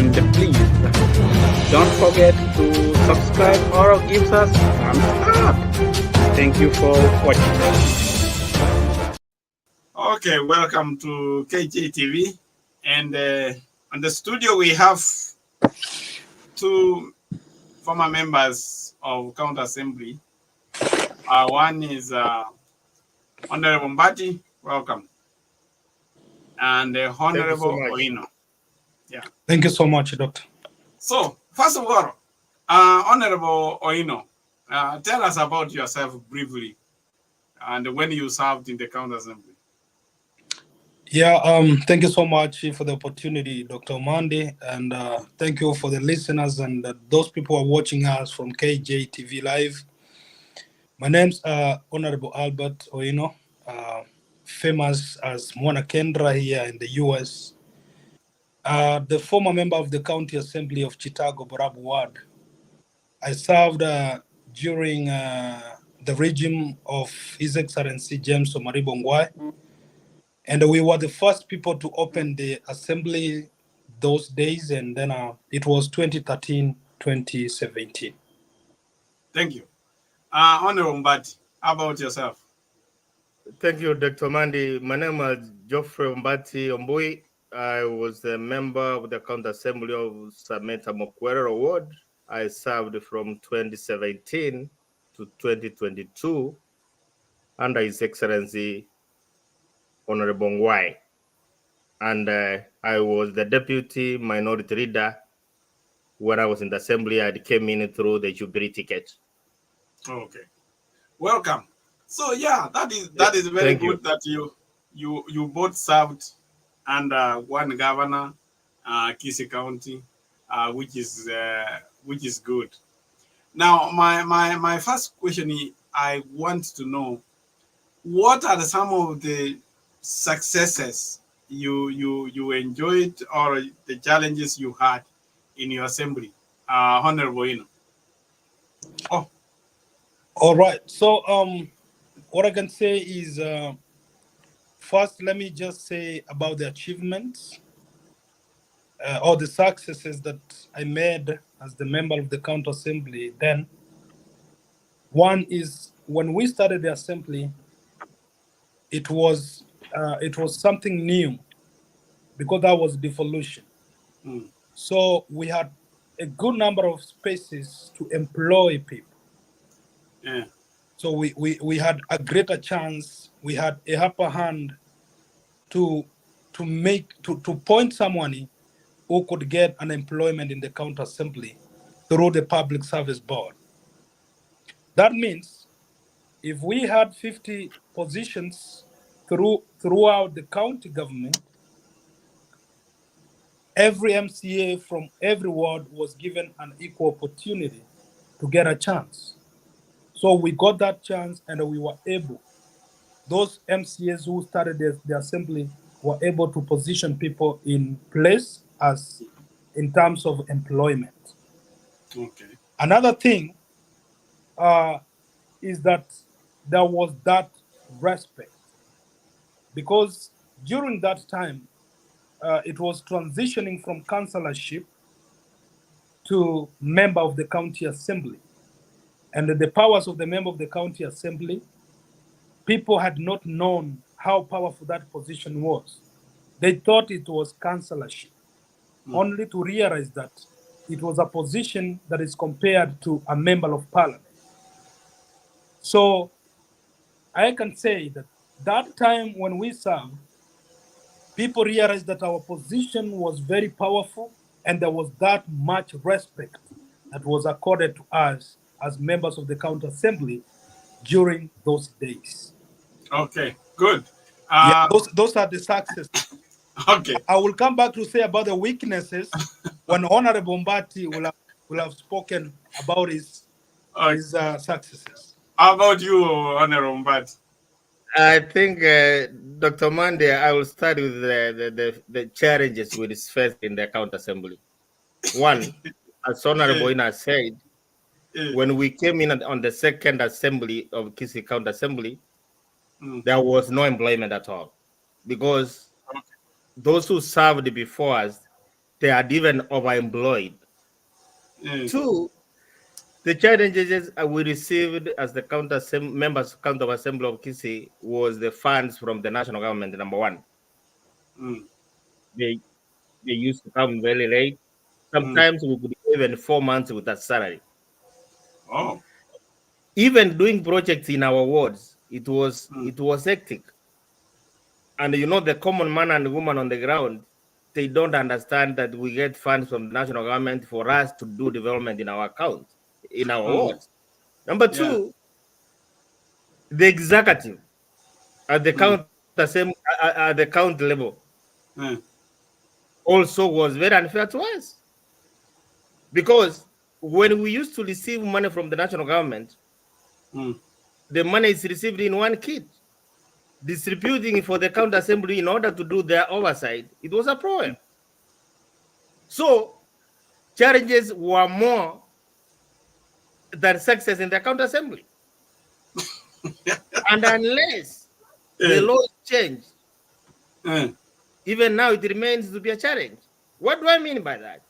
And please don't forget to subscribe or give us thumbs up. Thank you for watching. Okay, welcome to KJTV. And on the studio, we have two former members of County Assembly. One is Honorable Mbati, welcome. And Honorable Oino. Yeah. Thank you so much, Doctor. So, first of all, Honorable Oino, tell us about yourself briefly and when you served in the County Assembly. Yeah, thank you so much for the opportunity, Dr. Mandi, and thank you for the listeners and those people who are watching us from KJTV Live. My name's Honorable Albert Oino, famous as Mwana Kendra here in the US. The former member of the County Assembly of Chicago, Borabu Ward. I served during the regime of His Excellency James Omaribo Ngwai. And we were the first people to open the assembly those days, and then it was 2013, 2017. Thank you. Honorable Mbati, how about yourself? Thank you, Dr. Mandi. My name is Geoffrey Mbati Ombui. I was a member of the County Assembly of Sameta Mokwero Ward. I served from 2017 to 2022 under His Excellency Honorable Ngwai. And I was the deputy minority leader when I was in the assembly. I came in through the Jubilee ticket. Okay, welcome. So yeah, that is very good that you both served under one governor, Kisii County, which is good. Now, my first question is, I want to know what are some of the successes you enjoyed or the challenges you had in your assembly, Honorable Ino. Oh, all right. So what I can say is first, let me just say about the achievements or the successes that I made as the member of the County Assembly. Then one is when we started the assembly, it was something new because that was devolution. So we had a good number of spaces to employ people. Yeah. So we had a greater chance. We had a upper hand to point someone who could get an employment in the County Assembly through the Public Service Board. That means if we had 50 positions throughout the county government, every MCA from every ward was given an equal opportunity to get a chance. So we got that chance and we were able, those MCAs who started the assembly were able to position people in place as in terms of employment. Okay. Another thing is that there was that respect, because during that time, it was transitioning from councillorship to member of the county assembly. And the powers of the member of the county assembly, people had not known how powerful that position was. They thought it was councillorship, only to realize that it was a position that is compared to a member of parliament. So I can say that that time when we served, people realized that our position was very powerful and there was that much respect that was accorded to us as members of the county assembly during those days. Okay, good. Yeah, those are the successes. Okay. I will come back to say about the weaknesses when Honorable Mbati will have spoken about his successes. How about you, Honorable Mbati? I think, Dr. Mandi, I will start with the challenges we faced in the County Assembly. One, as Honorable Ina said, when we came in on the second assembly of Kisii County Assembly, there was no employment at all, because those who served before us they are even overemployed. Mm. Two, the challenges we received as the members counter assembly of Kisi was the funds from the national government. Number one, Mm. they used to come very late. Mm. Sometimes we could even 4 months without salary. Oh. Even doing projects in our wards, it was hectic. And you know, the common man and woman on the ground, they don't understand that we get funds from the national government for us to do development in our account, in our wards. Number Yeah. two, the executive at the at the county level also was very unfair to us. Because when we used to receive money from the national government, the money is received in one kit. Distributing it for the county assembly in order to do their oversight, it was a problem. So challenges were more than success in the county assembly. And unless the laws change, even now it remains to be a challenge. What do I mean by that?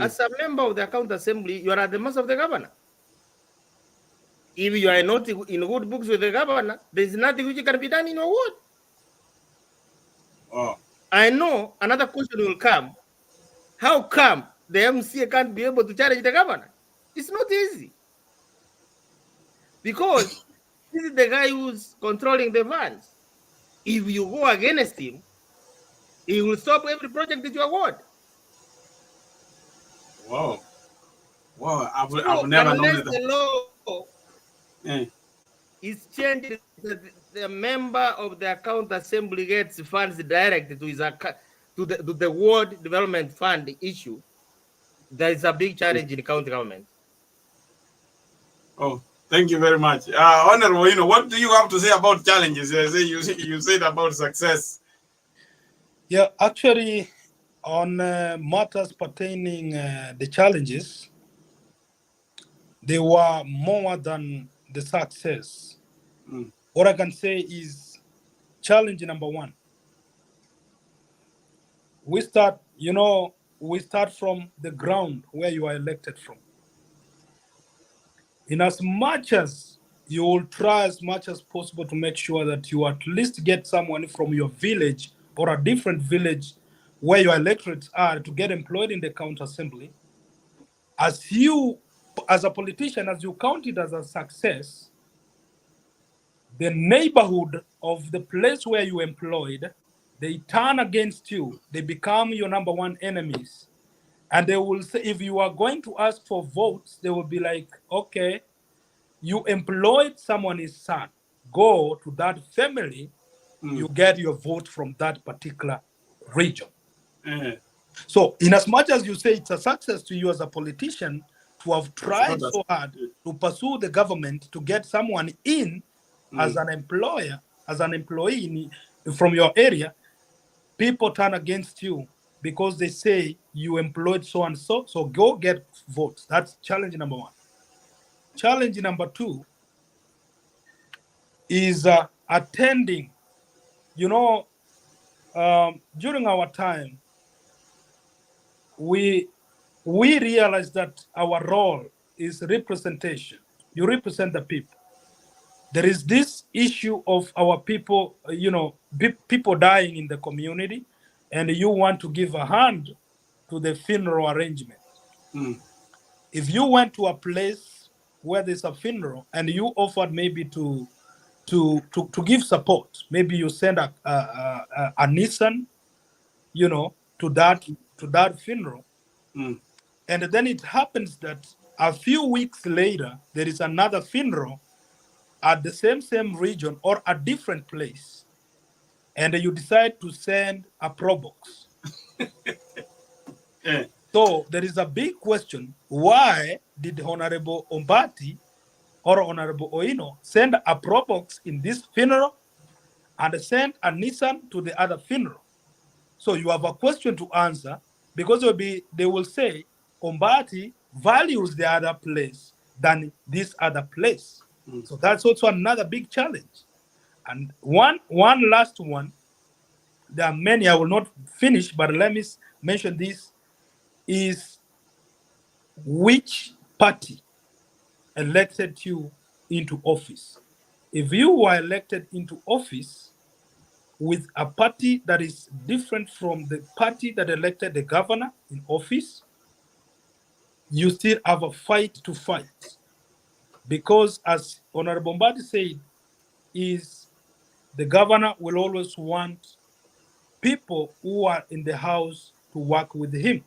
As a member of the county assembly, you are at the mercy of the governor. If you are not in good books with the governor, there is nothing which can be done in your ward. Oh. I know another question will come. How come the MCA can't be able to challenge the governor? It's not easy. Because this is the guy who's controlling the funds. If you go against him, he will stop every project that you award. Wow. Wow. I've So never known unless that. the law is changed, the member of the account assembly gets funds directed to his account, to the ward development fund issue. There is a big challenge in the county government. Oh, thank you very much. Honorable, what do you have to say about challenges? You said about success. Yeah, actually, on matters pertaining the challenges, they were more than the success. What I can say is challenge number one. We start from the ground where you are elected from. In as much as you will try as much as possible to make sure that you at least get someone from your village or a different village where your electorates are to get employed in the county assembly, as a politician, as you count it as a success, the neighborhood of the place where you employed, they turn against you. They become your number one enemies. And they will say, if you are going to ask for votes, they will be like, okay, you employed someone's son. Go to that family, you get your vote from that particular region. So in as much as you say it's a success to you as a politician to have tried so hard to pursue the government to get someone in as an employer, as an employee from your area, people turn against you because they say you employed so and so, so go get votes. That's challenge number one. Challenge number two is attending. During our time, we realized that our role is representation. You represent the people. There is this issue of our people, people dying in the community, and you want to give a hand to the funeral arrangement. If you went to a place where there's a funeral and you offered maybe to give support, maybe you send a Nissan, to that funeral, and then it happens that a few weeks later there is another funeral at the same region or a different place, and you decide to send a pro box. So there is a big question: why did Honorable Ombati or Honorable Oino send a pro box in this funeral and send a Nissan to the other funeral? So you have a question to answer, because they will say Ombati values the other place than this other place. So that's also another big challenge. And one last one. There are many, I will not finish, but let me mention this. is which party elected you into office. If you were elected into office with a party that is different from the party that elected the governor in office, you still have a fight to fight. Because as Honorable Mbadi said, is the governor will always want people who are in the house to work with him.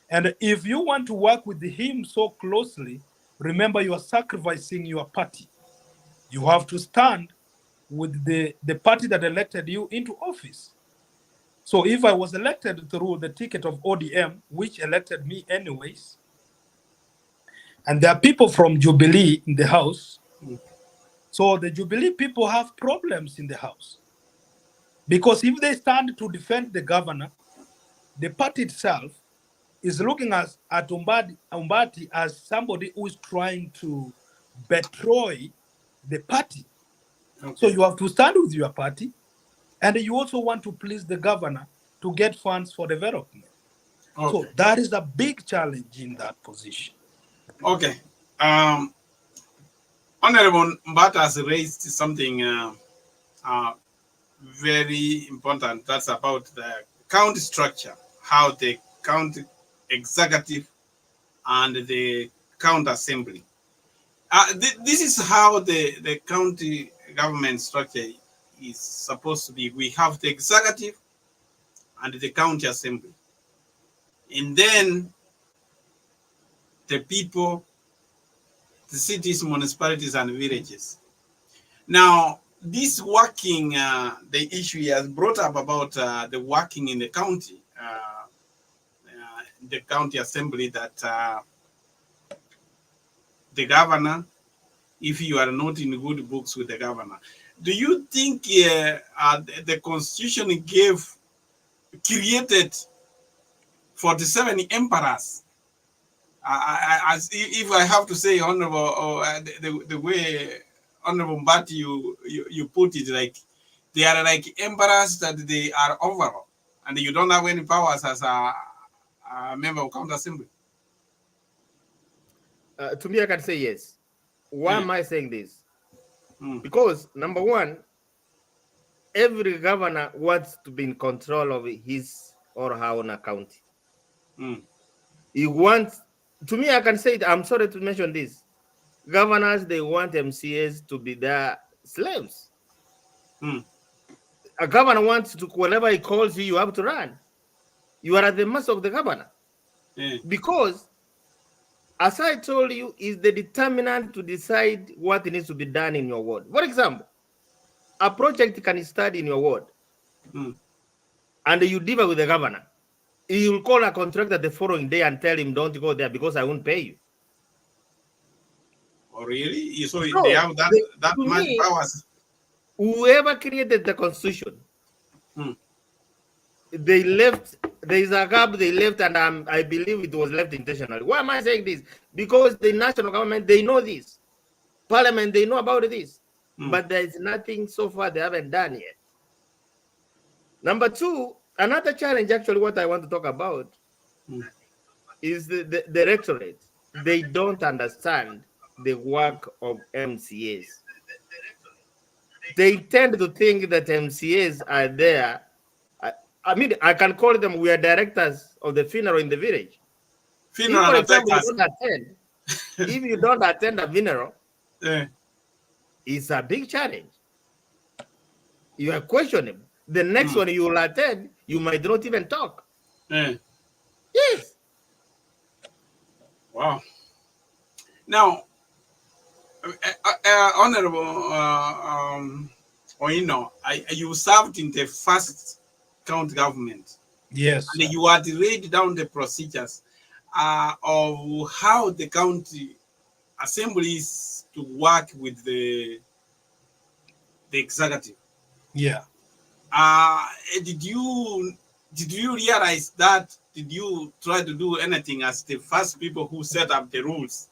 And if you want to work with him so closely, remember you are sacrificing your party. You have to stand with the party that elected you into office. So if I was elected through the ticket of ODM, which elected me anyways, and there are people from Jubilee in the house, so the Jubilee people have problems in the house. Because if they stand to defend the governor, the party itself is looking at Umbati as somebody who is trying to betray the party. Okay. So you have to stand with your party, and you also want to please the governor to get funds for development. Okay. So that is a big challenge in that position. Okay. Honorable Mbata has raised something very important. That's about the county structure, how the county executive and the county assembly. This is how the county government structure is supposed to be. We have the executive and the county assembly. And then the people, the cities, municipalities, and villages. Now, this working, the issue he has brought up about the working in the county assembly, that the governor, if you are not in good books with the governor, do you think the constitution created 47 emperors? If I have to say, Honorable, the way Honorable Mbati you put it, like they are like emperors that they are overall, and you don't have any powers as a member of county assembly. To me, I can say yes. Why am I saying this? Because number one, every governor wants to be in control of his or her own county. He wants, to me, I can say it, I'm sorry to mention this. Governors, they want MCAs to be their slaves. A governor wants to, whenever he calls you, you have to run. You are at the mercy of the governor. Because, as I told you, is the determinant to decide what needs to be done in your ward. For example, a project can start in your ward, and you differ with the governor. He will call a contractor the following day and tell him, don't go there because I won't pay you. Oh, really? So they have that much powers? Whoever created the constitution, they left, there is a gap they left, and I believe it was left intentionally. Why am I saying this? Because the national government, they know this. Parliament, they know about this. But there is nothing so far they haven't done yet. Number two, another challenge, actually, what I want to talk about is the electorate. They don't understand the work of MCAs. They tend to think that MCAs are there. I mean, I can call them, we are directors of the funeral in the village. Funeral, if, for example, if you don't attend a funeral, it's a big challenge. You are questionable. The next one you will attend, you might not even talk. Yes. Wow. Now, Honorable Oino, you served in the first county government. Yes. And you had laid down the procedures of how the county assemblies to work with the executive. Yeah. Did you realize that? Did you try to do anything as the first people who set up the rules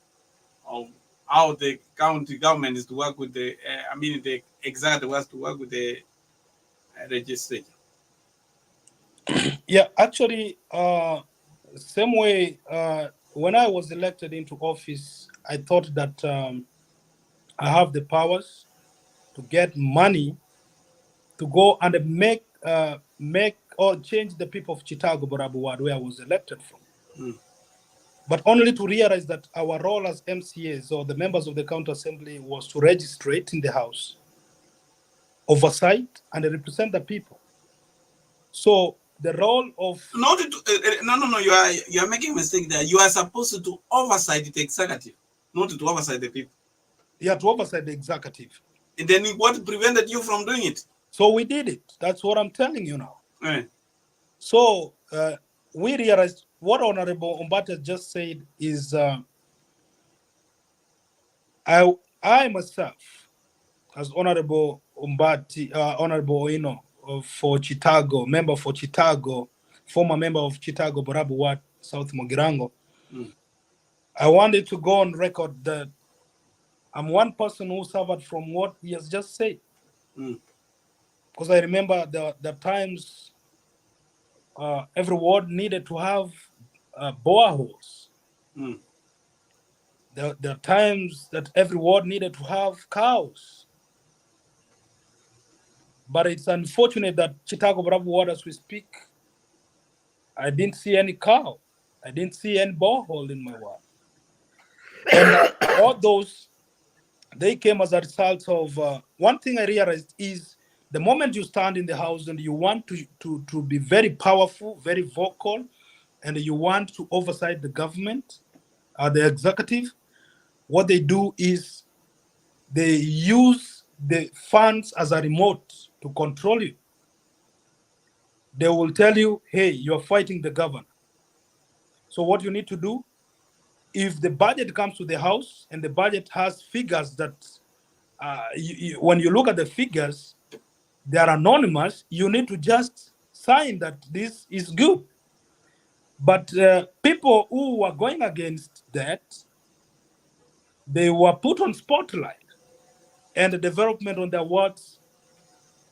of how the county government is to work with the, the executive was to work with the legislature? Yeah, actually, same way, when I was elected into office, I thought that I have the powers to get money to go and make or change the people of Chicago, Borabuwad, where I was elected from. But only to realize that our role as MCAs, or the members of the county assembly, was to registrate in the house, oversight, and represent the people. So the role of no, you are making a mistake there. You are supposed to oversight the executive, not to oversight the people. Yeah, to oversight the executive. And then what prevented you from doing it? So we did it. That's what I'm telling you now. So we realized what Honorable Umbata just said is I myself, as Honorable Umbati, Honorable Oino for Chicago, member for Chicago, former member of Chicago, Borabuwad, South Mogirango, I wanted to go on record that I'm one person who suffered from what he has just said. Because I remember the times every ward needed to have boreholes. The times that every ward needed to have cows. But it's unfortunate that Chicago Borabuwad, as we speak, I didn't see any cow. I didn't see any borehole in my ward. And all those, they came as a result of one thing I realized is the moment you stand in the house and you want to be very powerful, very vocal, and you want to oversight the government, the executive, what they do is they use the funds as a remote to control you. They will tell you, hey, you're fighting the governor. So what you need to do, if the budget comes to the house and the budget has figures that, when you look at the figures, they are anonymous, you need to just sign that this is good. But people who were going against that, they were put on spotlight, and the development on their wards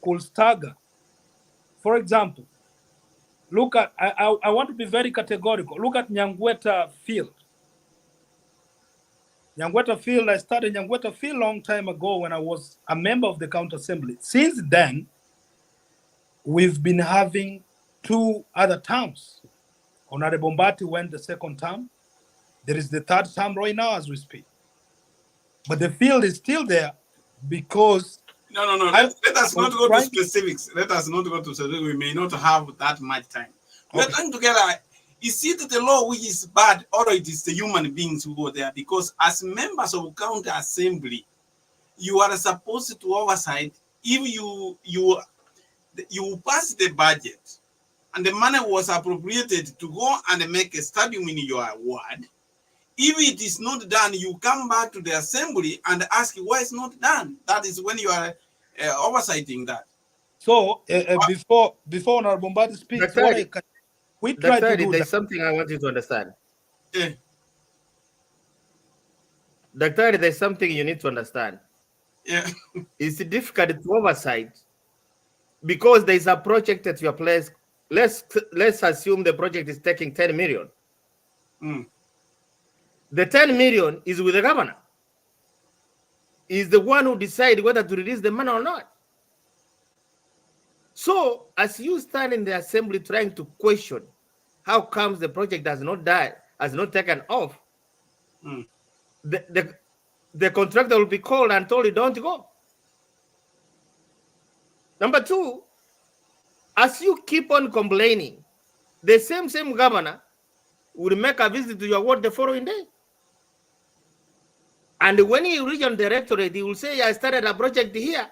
could stagger. For example, look at, I want to be very categorical. Look at Nyangweta Field. Nyangweta Field, I started Nyangweta Field a long time ago when I was a member of the county assembly. Since then, we've been having 2 other terms. Honorable Mbati went the 2nd term. There is the 3rd term right now as we speak. But the field is still there because... No. Let us not go to specifics. Let us not go to specifics. We may not have that much time. We are trying together. Is it the law which is bad, or it is the human beings who go there? Because as members of county assembly, you are supposed to oversight. If you pass the budget and the money was appropriated to go and make a stadium in your ward, if it is not done, you come back to the assembly and ask why it's not done. That is when you are oversighting that. So before Honorable Mbati speaks, we try to do there's something I want you to understand. Yeah. Dr. There's something you need to understand. Yeah. It's difficult to oversight because there's a project at your place. Let's assume the project is taking 10 million. The 10 million is with the governor. Is the one who decides whether to release the money or not. So as you stand in the assembly trying to question how comes the project has not taken off, the contractor will be called and told you don't go. Number 2, as you keep on complaining, the same governor will make a visit to your ward the following day. And when he reach on directorate, he will say, I started a project here,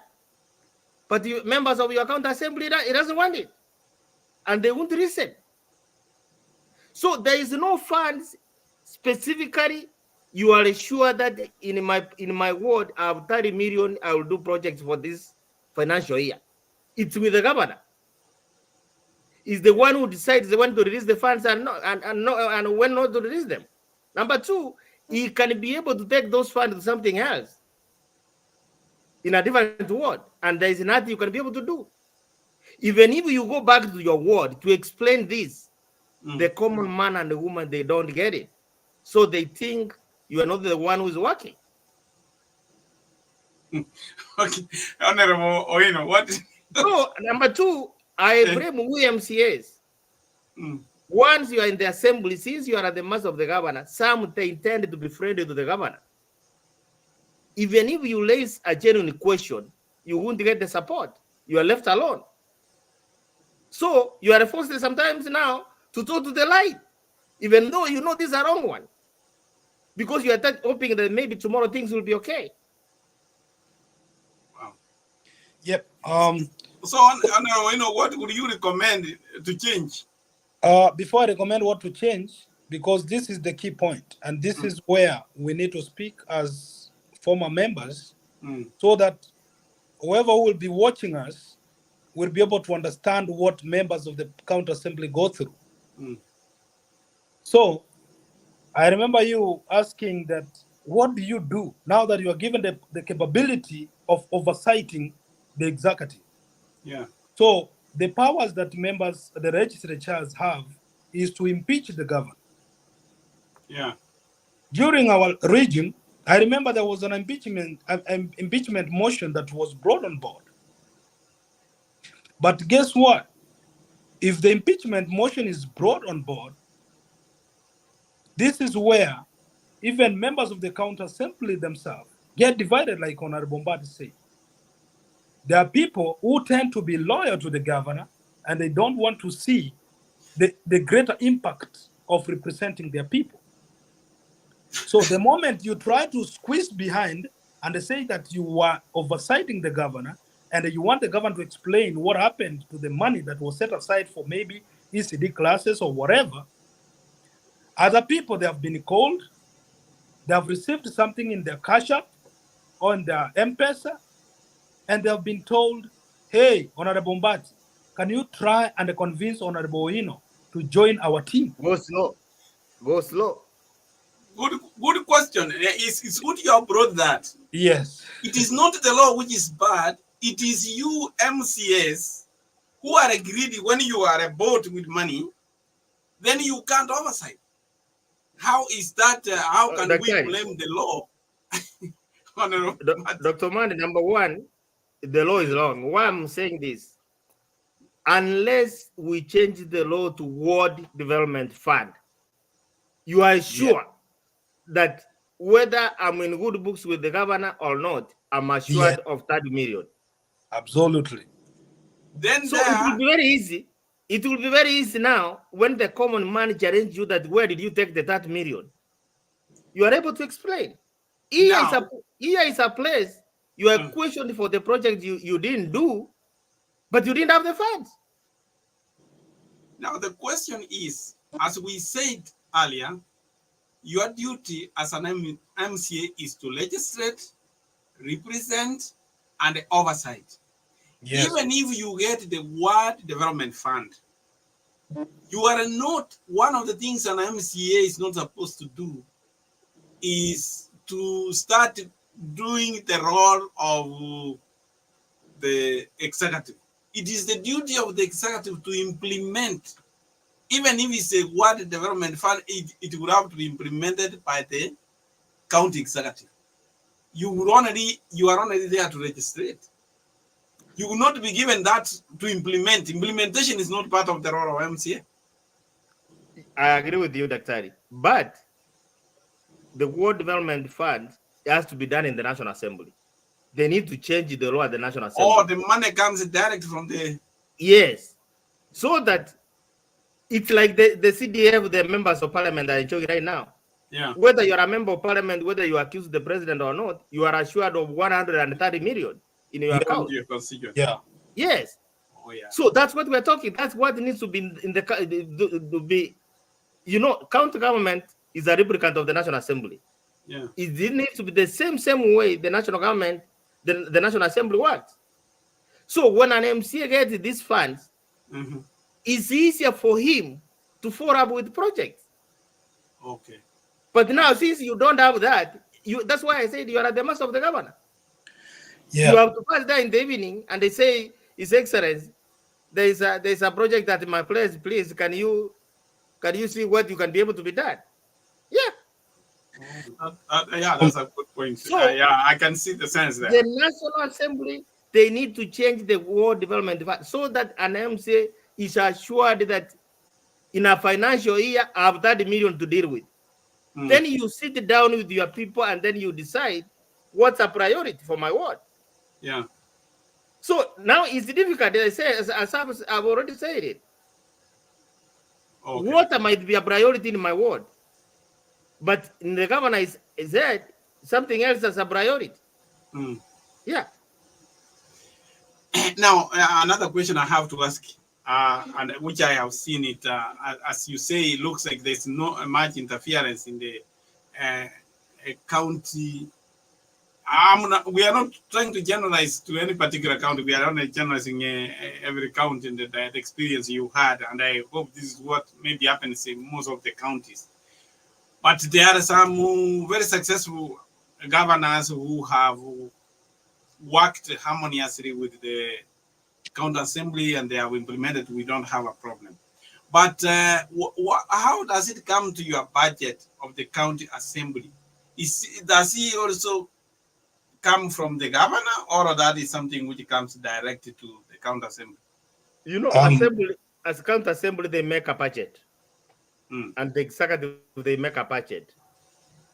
but the members of your county assembly, he doesn't want it. And they won't listen. So there is no funds specifically. You are sure that in my ward, I have 30 million, I will do projects for this financial year. It's with the governor. Is the one who decides when to release the funds and when not to release them. Number 2, he can be able to take those funds to something else in a different ward, and there is nothing you can be able to do. Even if you go back to your ward to explain this, The common man and the woman, they don't get it. So they think you are not the one who's working. Okay, Honorable Oino, what? So, number two, I blame we MCAs. Once you are in the assembly, since you are at the mercy of the governor, some they intend to be friendly to the governor. Even if you raise a genuine question, you won't get the support. You are left alone. So you are forced sometimes now to talk to the light, even though you know this is a wrong one. Because you are hoping that maybe tomorrow things will be okay. Wow. Yep. So, what would you recommend to change? Before I recommend what to change, because this is the key point, and this is where we need to speak as former members, so that whoever will be watching us will be able to understand what members of the county assembly go through. So I remember you asking that, what do you do now that you are given the capability of oversighting the executive? Yeah. So the powers that members, the legislatures have, is to impeach the governor. Yeah. During our regime, I remember there was an impeachment motion that was brought on board. But guess what? If the impeachment motion is brought on board, this is where even members of the county assembly themselves get divided, like Honorable Mbadi said. There are people who tend to be loyal to the governor and they don't want to see the greater impact of representing their people. So the moment you try to squeeze behind and they say that you are oversighting the governor and you want the governor to explain what happened to the money that was set aside for maybe ECD classes or whatever, other people, they have been called, they have received something in their cash app or in their M-Pesa, and they have been told, hey, Honorable Mbati, can you try and convince Honorable Oino to join our team? Go slow. Go slow. Good question. It's good you have brought that. Yes. It is not the law which is bad. It is you MCAs who are greedy. When you are a boat with money, then you can't oversight. How is that? How can we blame the law? Dr. Mandi, number one, the law is wrong. Why I'm saying this? Unless we change the law to Ward Development Fund, you are sure that whether I'm in good books with the governor or not, I'm assured of 30 million. Absolutely. Then so it will be very easy. It will be very easy now when the common man challenges you that where did you take the 30 million? You are able to explain. Here is a place you are questioned for the project you didn't do, but you didn't have the funds. Now the question is, as we said earlier, your duty as an MCA is to legislate, represent, and oversight. Yes. Even if you get the Ward Development Fund, you are not, one of the things an MCA is not supposed to do is to start doing the role of the executive. It is the duty of the executive to implement. Even if it's a Ward Development Fund, it would have to be implemented by the county executive. You are only there to registrate. You will not be given that to implement. Implementation is not part of the role of MCA. I agree with you, Dr. But the Ward Development Fund has to be done in the National Assembly. They need to change the law at the National Assembly. Oh, the money comes direct from the... Yes. So that it's like the CDF, the members of parliament are enjoying right now. Yeah. Whether you're a member of parliament, whether you accuse the president or not, you are assured of 130 million in your account. Yeah. Yes. Oh, yeah. So that's what we're talking. That's what needs to be in the to be. You know, county government is a replicant of the National Assembly. Yeah. It needs to be the same way the national government, the National Assembly works. So when an MCA gets these funds, it's easier for him to follow up with projects. Okay. But now, since you don't have that, that's why I said you are at the mercy of the governor. Yeah. You have to pass there in the evening, and they say, His Excellency, there's a project at my place. Please, can you Can you see what you can be able to be done? Yeah. Yeah, that's a good point. So yeah, I can see the sense there. The National Assembly, they need to change the Ward Development so that an MCA is assured that in a financial year, I have 30 million to deal with. Then you sit down with your people and then you decide what's a priority for my ward. Yeah. So now it's difficult. I say, as I've already said it. Okay. Water might be a priority in my ward, but in the governor is said something else as a priority. Yeah. Now, another question I have to ask, and which I have seen it, as you say, it looks like there's no much interference in the county. We are not trying to generalize to any particular county. We are not generalizing every county in the experience you had, and I hope this is what maybe happens in most of the counties. But there are some very successful governors who have worked harmoniously with the county assembly, and they have implemented. We don't have a problem. But how does it come to your budget of the county assembly? Does he also come from the governor, or that is something which comes directly to the county assembly? You know, assembly, as county assembly, they make a budget, and the executive they make a budget,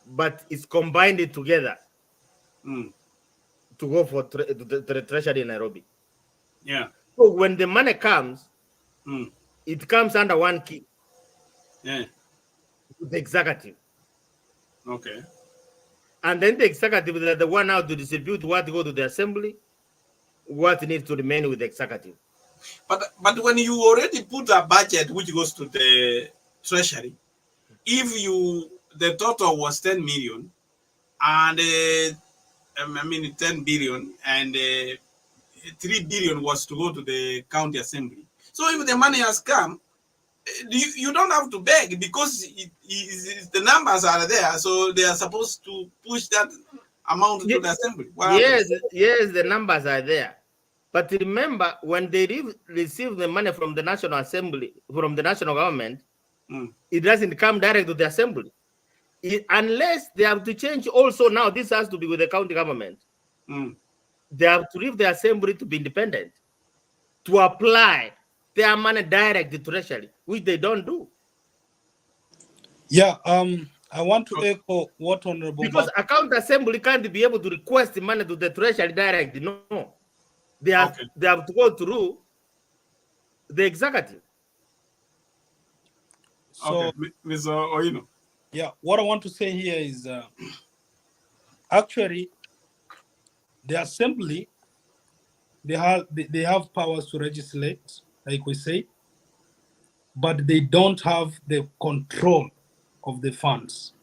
but it's combined together to go for the treasury in Nairobi. Yeah. So when the money comes, it comes under one key. Yeah. The executive. Okay. And then the executive is the one now to distribute what go to the assembly, what needs to remain with the executive. But when you already put a budget which goes to the treasury, if the total was 10 million and 10 billion and 3 billion was to go to the county assembly. So if the money has come, you don't have to beg, because the numbers are there, so they are supposed to push that amount to the assembly. Yes, the numbers are there. But remember, when they receive the money from the National Assembly, from the national government, it doesn't come direct to the assembly. Unless they have to change also now, this has to be with the county government. They have to leave the assembly to be independent, to apply their money direct to treasury, which they don't do. Yeah, I want to echo what Honorable, because a county assembly can't be able to request the money to the treasury direct. No, they have to go through the executive. So, Mr. Oino. Yeah, what I want to say here is actually the assembly, they have powers to legislate, like we say, but they don't have the control of the funds.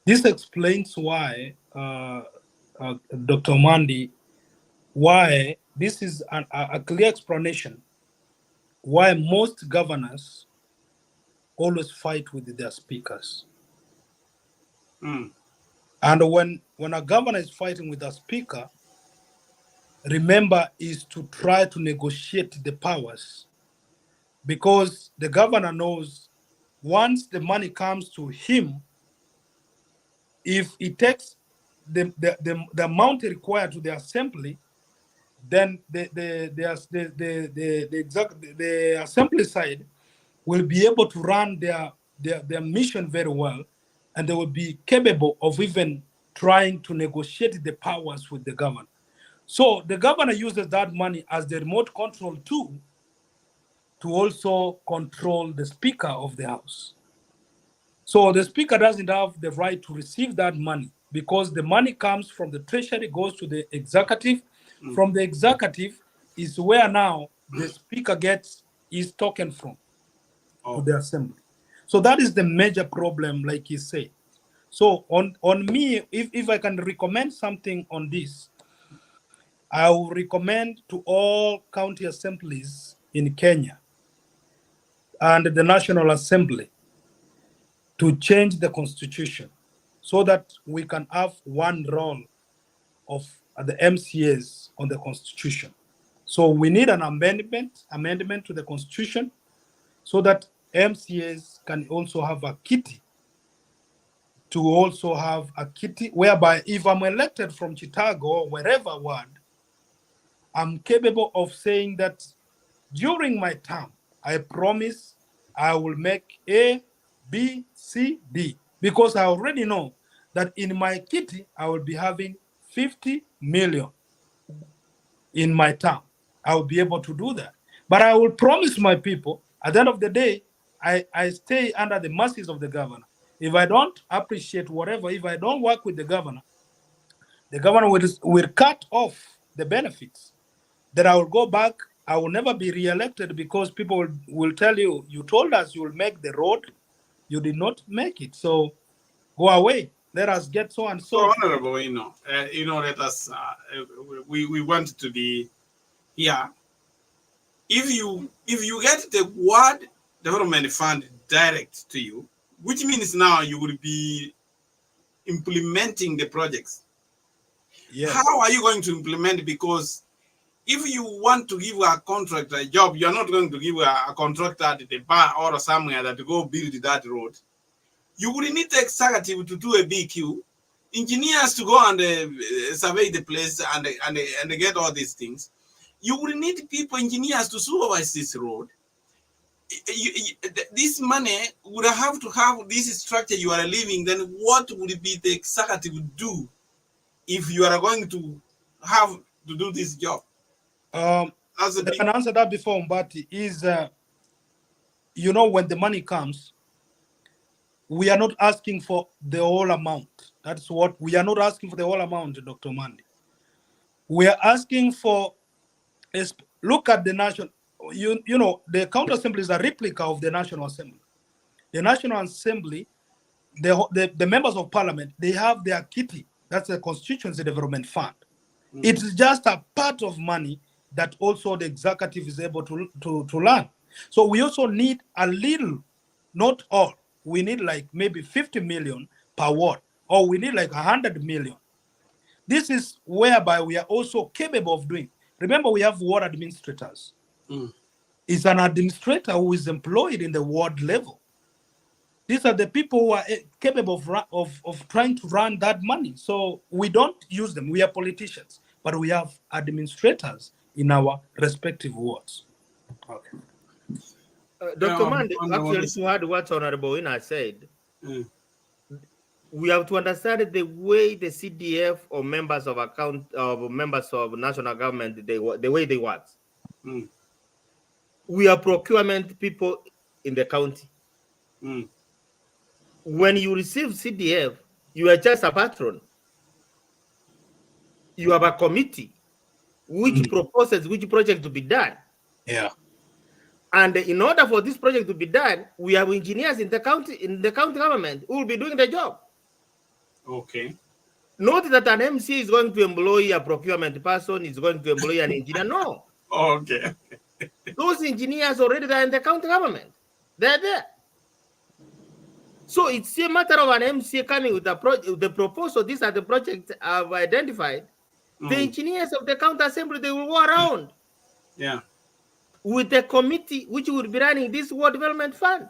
This explains why, Dr. Mandi, why this is a clear explanation why most governors always fight with their speakers. And when a governor is fighting with a speaker, remember, is to try to negotiate the powers, because the governor knows once the money comes to him, if he takes the amount required to the assembly, then the assembly side will be able to run their mission very well, and they will be capable of even trying to negotiate the powers with the governor. So the governor uses that money as the remote control tool to also control the Speaker of the House. So the Speaker doesn't have the right to receive that money, because the money comes from the Treasury, goes to the executive. From the executive is where now the Speaker gets his token from to the Assembly. So that is the major problem, like he said. So on me, if I can recommend something on this, I will recommend to all county assemblies in Kenya and the National Assembly to change the constitution so that we can have one role of the MCAs on the constitution. So we need an amendment to the constitution so that MCAs can also have a kitty, to also have a kitty whereby if I'm elected from Chicago or wherever ward, I'm capable of saying that during my term, I promise I will make A, B, C, D, because I already know that in my kitty, I will be having 50 million in my term. I will be able to do that. But I will promise my people, at the end of the day, I stay under the mercies of the governor. If I don't appreciate whatever, if I don't work with the governor will cut off the benefits. Then I will go back. I will never be re-elected because people will tell you, you told us you will make the road, you did not make it. So go away. Let us get so and so. So honorable, let us. We want to be here. If you get the word development fund direct to you, which means now you will be implementing the projects. Yes. How are you going to implement? Because if you want to give a contractor a job, you're not going to give a contractor at the bar or somewhere that to go build that road. You will need the executive to do a BQ, engineers to go and survey the place and get all these things. You will need people, engineers, to supervise this road. This money would have to have this structure you are living. Then what would be the executive do if you are going to have to do this job? I can answer that before, Mbati, is, when the money comes, we are not asking for the whole amount. That's what we are not asking for the whole amount, Dr. Mandi. We are asking for, look at the national, the county assembly is a replica of the National Assembly. The National Assembly, the members of parliament, they have their kitty. That's the Constituency Development Fund. It's just a part of money that also the executive is able to learn. So we also need a little, not all. We need like maybe 50 million per ward, or we need like 100 million. This is whereby we are also capable of doing. Remember, we have ward administrators. It's an administrator who is employed in the ward level. These are the people who are capable of trying to run that money. So we don't use them. We are politicians, but we have administrators in our respective wards. Okay. Dr. Mandi, actually, to add what Honorable Ina said, we have to understand the way the CDF or members of national government, the way they work. We are procurement people in the county. When you receive CDF, you are just a patron. You have a committee which proposes which project to be done. Yeah. And in order for this project to be done, we have engineers in the county government who will be doing the job. Okay. Not that an MC is going to employ a procurement person, is going to employ an engineer. No. Okay. Those engineers already are in the county government. They're there. So it's a matter of an MC coming with the proposal. These are the projects I've identified. The engineers of the county assembly, they will go around. Yeah. With the committee which will be running this World Development Fund.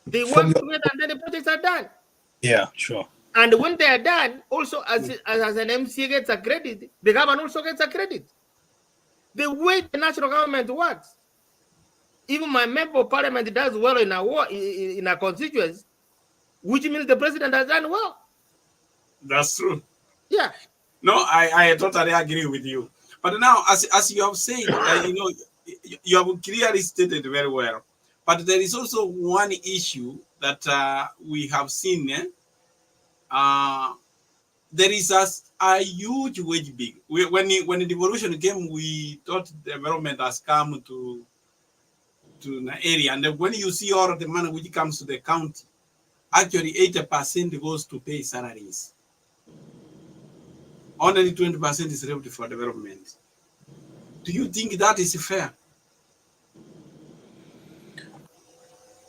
They work together and then the projects are done. Yeah, sure. And when they are done, also as an MCA gets a credit, the government also gets a credit. The way the national government works, even my member of parliament does well in a constituency, which means the president has done well. That's true. Yeah. No, I totally agree with you. But now, as you have said, you have clearly stated very well. But there is also one issue that we have seen. There is a huge wage bill. When the devolution came, we thought development has come to an area. And then when you see all of the money which comes to the county, actually 80% goes to pay salaries. Only 20% is left for development. Do you think that is fair?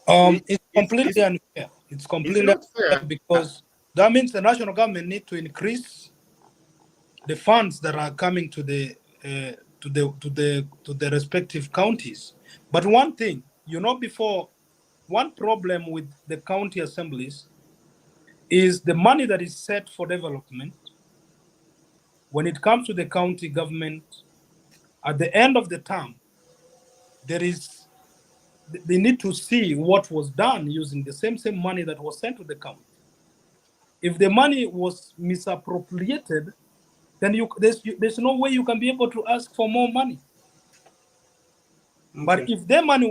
It's completely unfair. It's completely unfair because that means the national government need to increase the funds that are coming to the respective counties. But one thing, before one problem with the county assemblies is the money that is set for development. When it comes to the county government, at the end of the term, they need to see what was done using the same money that was sent to the county. If the money was misappropriated, then there's no way you can be able to ask for more money. Okay. But if the money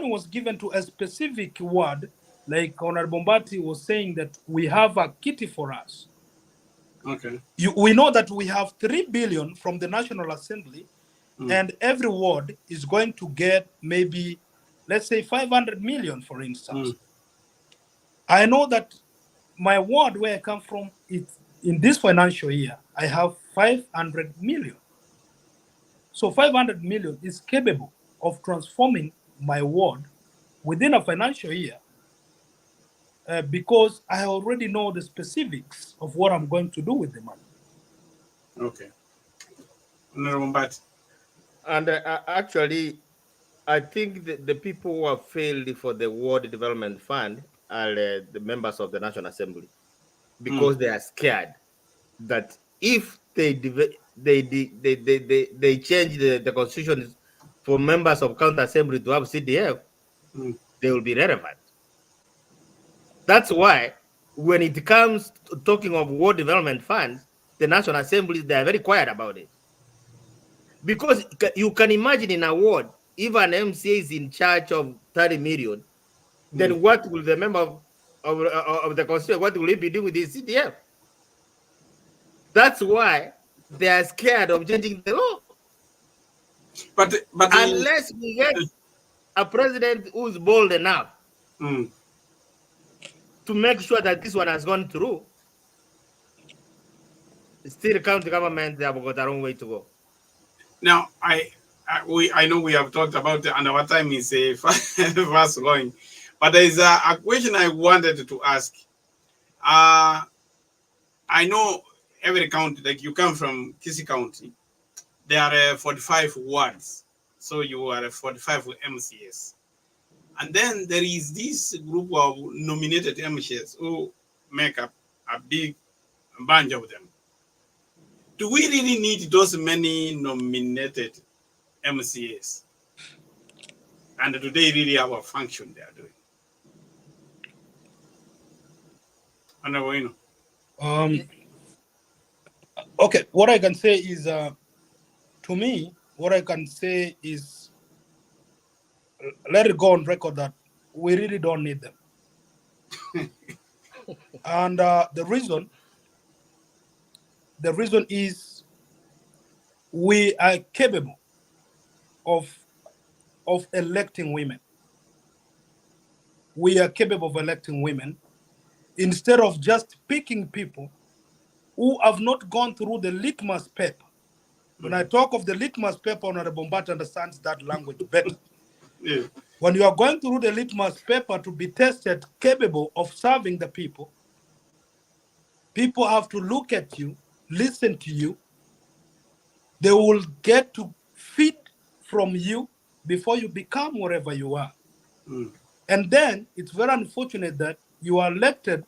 was given to a specific ward, like Honorable Mbati was saying that we have a kitty for us. Okay. We know that we have 3 billion from the National Assembly, and every ward is going to get maybe, let's say, 500 million, for instance. I know that my ward where I come from, in this financial year, I have 500 million. So 500 million is capable of transforming my ward within a financial year because I already know the specifics of what I'm going to do with the money. Okay. But and actually, I think the people who have failed for the Ward Development Fund are the members of the National Assembly, because they are scared that if they change the constitution for members of county assembly to have CDF, they will be relevant. That's why when it comes to talking of Ward Development Funds, the National Assembly, they are very quiet about it. Because you can imagine in a ward, if an MCA is in charge of 30 million, then what will the member of the constituency, what will he be doing with his CDF? That's why they are scared of changing the law. But unless we get a president who's bold enough to make sure that this one has gone through, still county government, they have got a long way to go. Now, I know we have talked about it, and our time is fast going. But there is a question I wanted to ask. I know every county, like you come from Kisii County, there are 45 wards. So you are 45 MCAs. And then there is this group of nominated MCAs who make up a big bunch of them. Do we really need those many nominated MCAs? And do they really have a function they are doing? Okay, what I can say is, to me, what I can say is, let it go on record that we really don't need them. And the reason is we are capable of electing women. We are capable of electing women instead of just picking people who have not gone through the litmus paper. When I talk of the litmus paper, Honorable Mbati understands that language better. Yeah. When you are going through the litmus paper to be tested capable of serving the people, people have to look at you, listen to you. They will get to feed from you before you become wherever you are. And then it's very unfortunate that you are elected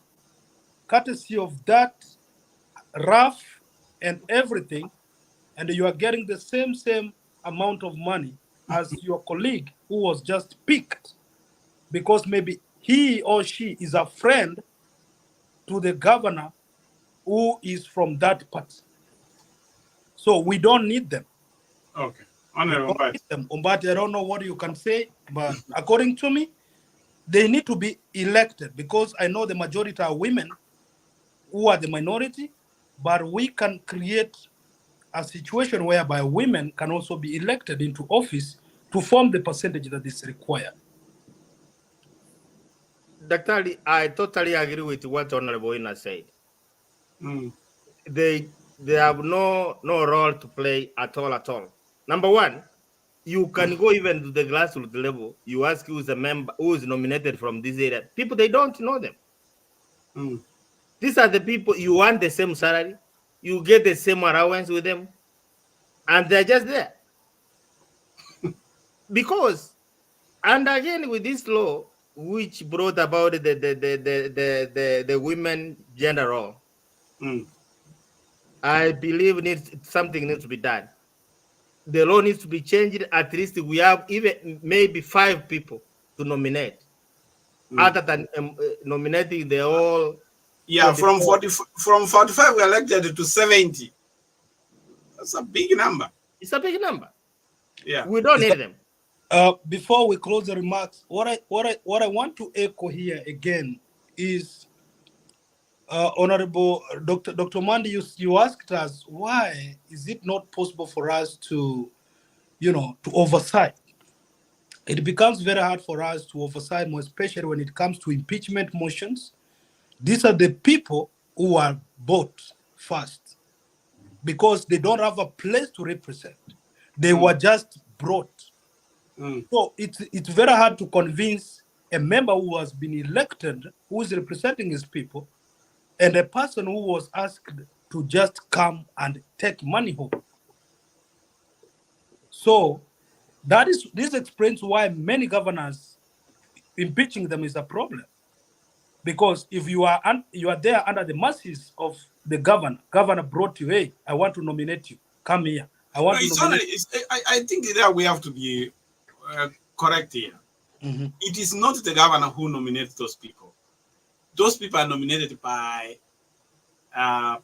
courtesy of that rough and everything, and you are getting the same amount of money as your colleague who was just picked because maybe he or she is a friend to the governor who is from that party. So we don't need them. Okay. Umbati, I don't know what you can say, but according to me, they need to be elected because I know the majority are women who are the minority, but we can create a situation whereby women can also be elected into office to form the percentage that is required. Dr. Ali, I totally agree with what Honorable Ina said. They have no role to play at all. Number one, you can go even to the grassroots level. You ask who's a member, who is nominated from this area. People, they don't know them. These are the people, you want the same salary, you get the same allowance with them, and they're just there. Because, and again with this law, which brought about the women gender role. I believe something needs to be done. The law needs to be changed. At least we have even maybe 5 people to nominate, other than nominating the whole. Yeah, from 45 we elected to 70. That's a big number. It's a big number. Yeah, we don't need them. Before we close the remarks, what I want to echo here again is, Honorable Dr. Mandi, you asked us why is it not possible for us to, to oversight. It becomes very hard for us to oversight, more especially when it comes to impeachment motions. These are the people who are bought first because they don't have a place to represent. They were just brought. So it's very hard to convince a member who has been elected, who is representing his people, and a person who was asked to just come and take money home. So this explains why many governors, impeaching them is a problem. Because if you are there under the mercies of the governor brought you, hey, I want to nominate you, come here. I think that we have to be correct here. It is not the governor who nominates those people. Those people are nominated by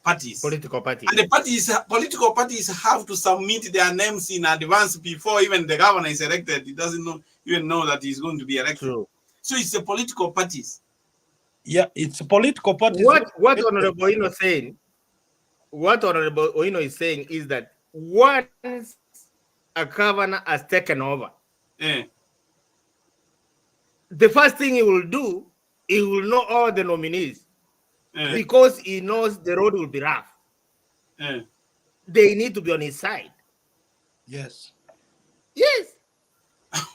parties. Political parties. And the political parties have to submit their names in advance before even the governor is elected. He doesn't even know that he's going to be elected. True. So it's the political parties. Yeah, it's political parties. What Honorable Oino saying? What Honorable Oino is saying is that once a governor has taken over, the first thing he will do, he will know all the nominees because he knows the road will be rough. They need to be on his side. Yes. Yes.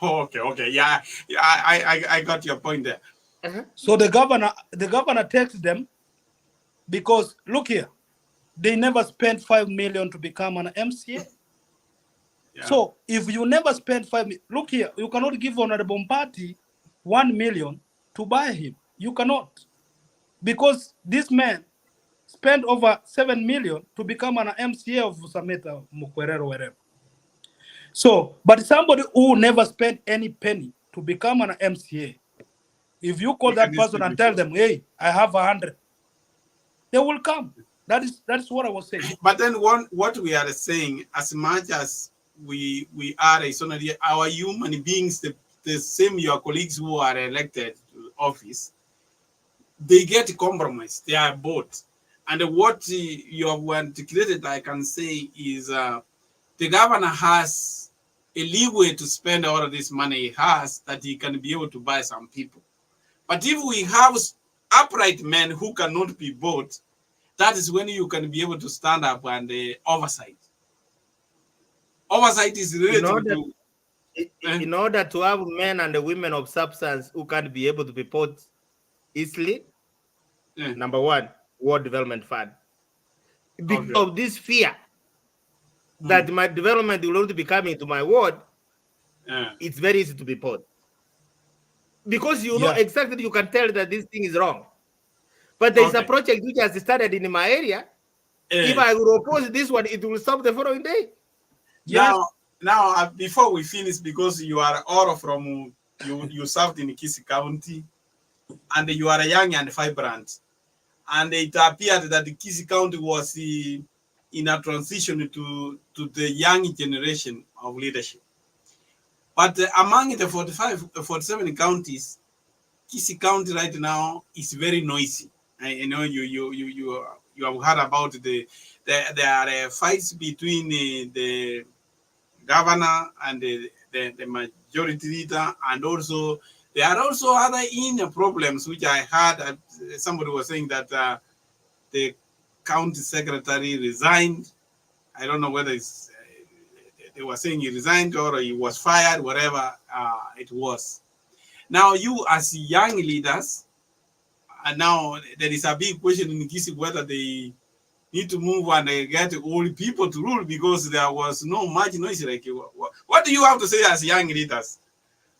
Okay. Yeah. I got your point there. So the governor takes them because look here, they never spent 5 million to become an MCA. So if you never spend 5 million, look here, you cannot give Honorable Mbati 1 million to buy him. You cannot, because this man spent over 7 million to become an MCA of Sameta, Mukwerere, wherever. So, but somebody who never spent any penny to become an MCA, if you call that person and tell them, hey, I have 100, they will come. That's what I was saying. But then what we are saying, as much as we are our human beings, the same your colleagues who are elected to office, they get compromised. They are both. And what you have articulated, I can say, is the governor has a leeway to spend all of this money he has, that he can be able to buy some people. But if we have upright men who cannot be bought, that is when you can be able to stand up and oversight. Oversight is related in order to have men and the women of substance who can be able to be bought easily. Number one, World Development Fund. Because of this fear that my development will not be coming to my ward, it's very easy to be bought. Because you know exactly, you can tell that this thing is wrong. But there is a project which has started in my area. If I will oppose this one, it will stop the following day. Now, before we finish, because you are all from, you served in Kisi County, and you are young and vibrant. And it appeared that the Kisi County was in a transition to the young generation of leadership. But among the 47 counties, Kisi County right now is very noisy. I know you have heard about there are fights between the governor and the majority leader, and also there are also other inner problems which I heard. Somebody was saying that the county secretary resigned. I don't know whether they were saying he resigned or he was fired, whatever it was. Now you as young leaders, and now there is a big question in Kisi whether they need to move and get old people to rule, because there was no much noise. Like, what do you have to say as young leaders?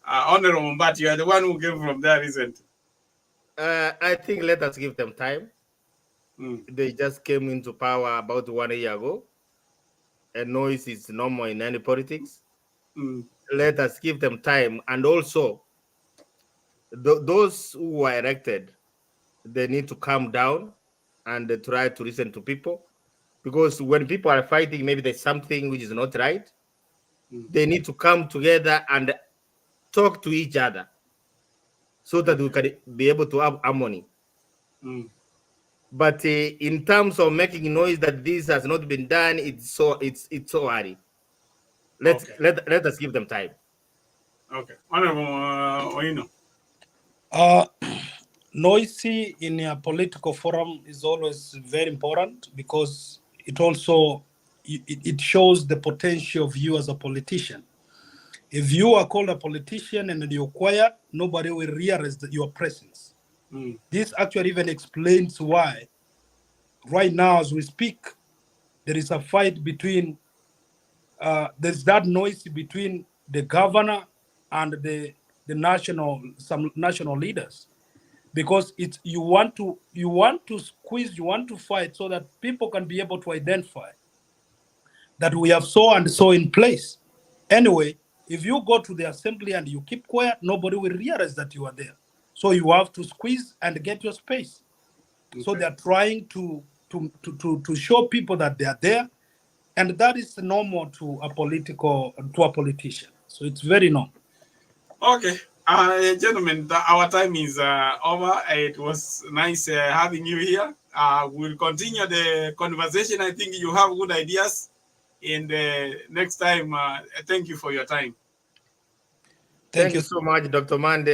Honorable, but you are the one who came from there, isn't it? I think let us give them time. Mm. They just came into power about 1 year ago, and noise is normal in any politics. Mm. Let us give them time, and also those who were elected, they need to calm down and try to listen to people, because when people are fighting, maybe there's something which is not right. They need to come together and talk to each other so that we can be able to have harmony. Mm. But in terms of making noise that this has not been done, it's so early. Let us give them time. Okay, Honorable Oino. Noisy in a political forum is always very important because it also it shows the potential of you as a politician. If you are called a politician and you're quiet, nobody will realize that your presence. Mm. This actually even explains why right now as we speak, there is a fight between, there's that noise between the governor and some national leaders. Because it's you want to squeeze, you want to fight so that people can be able to identify that we have so and so in place. Anyway, if you go to the assembly and you keep quiet, nobody will realize that you are there. So you have to squeeze and get your space. Okay. So they're trying to show people that they are there, and that is normal to a politician. So it's very normal. Okay, gentlemen, our time is over. It was nice having you here. We'll continue the conversation. I think you have good ideas. And next time, thank you for your time. Thank you so much, Dr. Mande.